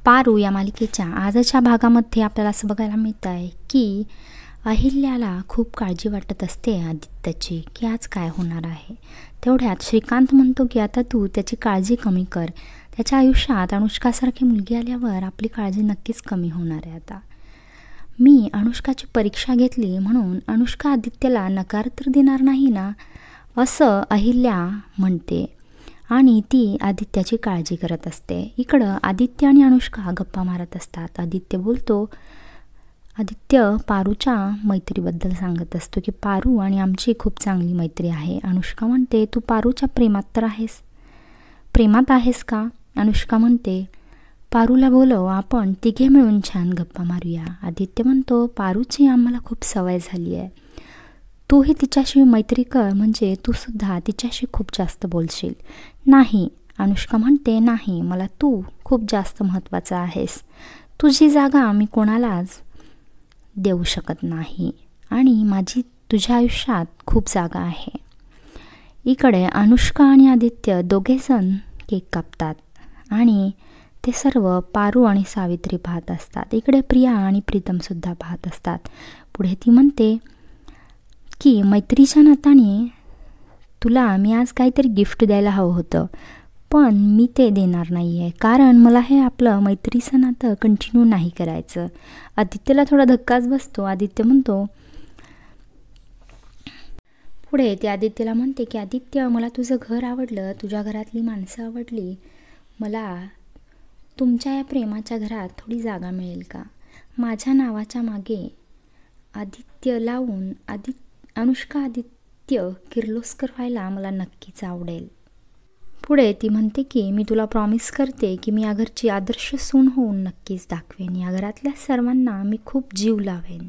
पारू या मालिकेच्या आजच्या भागामध्ये आपल्याला असं बघायला मिळत आहे की अहिल्याला खूप काळजी वाटत असते आदित्यची की आज काय होणार आहे. तेवढ्यात श्रीकांत म्हणतो की आता तू त्याची काळजी कमी कर. त्याच्या आयुष्यात अनुष्कासारखी मुलगी आल्यावर आपली काळजी नक्कीच कमी होणार आहे. आता मी अनुष्काची परीक्षा घेतली म्हणून अनुष्का आदित्यला नकार तर देणार नाही ना, असं अहिल्या म्हणते आणि ती आदित्याची काळजी करत असते. इकडं आदित्य आणि अनुष्का गप्पा मारत असतात. आदित्य पारूच्या मैत्रीबद्दल सांगत असतो की पारू आणि आमची खूप चांगली मैत्री आहे. अनुष्का म्हणते तू पारूच्या प्रेमात आहेस का? अनुष्का म्हणते पारूला बोलव, आपण तिघे मिळून छान गप्पा मारूया. आदित्य म्हणतो पारूची आम्हाला खूप सवय झाली आहे. तूही तिच्याशी मैत्री कर, म्हणजे तू सुद्धा तिच्याशी खूप जास्त बोलशील. नाही, अनुष्का म्हणते नाही, मला तू खूप जास्त महत्त्वाचा आहेस. तुझी जागा मी कोणालाच देऊ शकत नाही आणि माझी तुझ्या आयुष्यात खूप जागा आहे. इकडे अनुष्का आणि आदित्य दोघेजण केक कापतात आणि ते सर्व पारू आणि सावित्री पाहत असतात. इकडे प्रिया आणि प्रीतमसुद्धा पाहत असतात. पुढे ती म्हणते की मैत्रीच्या नात्याने तुला मी आज काहीतरी गिफ्ट द्यायला हवं होतं, पण मी ते देणार नाही आहे, कारण मला हे आपलं मैत्रीचं नातं कंटिन्यू नाही करायचं. आदित्यला थोडा धक्काच बसतो. आदित्य म्हणतो पुढे ते आदित्यला म्हणते की आदित्य, मला तुझं घर आवडलं, तुझ्या घरातली माणसं आवडली. मला तुमच्या या प्रेमाच्या घरात थोडी जागा मिळेल का? माझ्या नावाच्या मागे आदित्य लावून अनुष्का आदित्य किर्लोस्कर व्हायला मला नक्कीच आवडेल. पुढे ती म्हणते की मी तुला प्रॉमिस करते की मी या घरची आदर्श सून होऊन नक्कीच दाखवेन. या घरातल्या सर्वांना मी खूप जीव लावेन.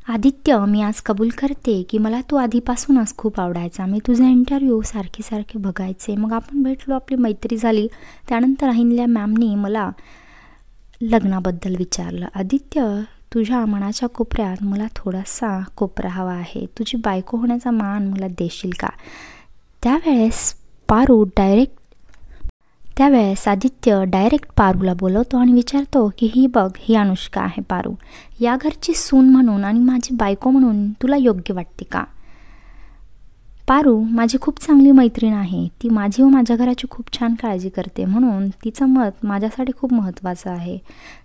आदित्य, मी आज कबूल करते की मला तू आधीपासूनच खूप आवडायचा. मी तुझे इंटरव्ह्यू सारखे बघायचे. मग आपण भेटलो, आपली मैत्री झाली. त्यानंतर अहिल्या मॅमनी मला लग्नाबद्दल विचारलं. आदित्य, तुझ्या मनाच्या कोपऱ्यात मला थोडासा कोपरा हवा आहे. तुझी बायको होण्याचा मान मला देशील का? त्यावेळेस आदित्य डायरेक्ट पारूला बोलवतो आणि विचारतो की ही बघ, ही अनुष्का आहे पारू. या घरची सून म्हणून आणि माझी बायको म्हणून तुला योग्य वाटते का? पारू माझी खूप चांगली मैत्रीण आहे. ती माझी व माझ्या घराची खूप छान काळजी करते, म्हणून तिचं मत माझ्यासाठी खूप महत्त्वाचं आहे.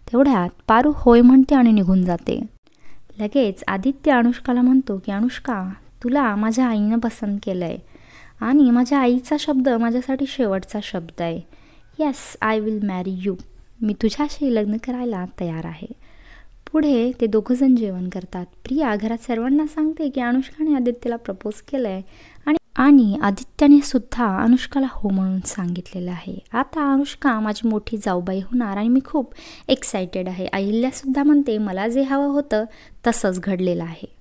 तेवढ्यात पारू होय म्हणते आणि निघून जाते. लगेच आदित्य अनुष्काला म्हणतो की अनुष्का, तुला माझ्या आईनं पसंत केलं आहे आणि माझ्या आईचा शब्द माझ्यासाठी शेवटचा शब्द आहे. येस, आय विल मॅरी यू. मी तुझ्याशी लग्न करायला तयार आहे. पुढे ते दोघंजण जेवण करतात. प्रिया घरात सर्वांना सांगते की अनुष्काने आदित्यला प्रपोज केलं आहे आणि आदित्यने सुद्धा अनुष्काला हो म्हणून सांगितलेलं आहे. आता अनुष्का माझी मोठी जाऊबाई होणार आणि मी खूप एक्सायटेड आहे. अहिल्यासुद्धा म्हणते मला जे हवं होतं तसंच घडलेलं आहे.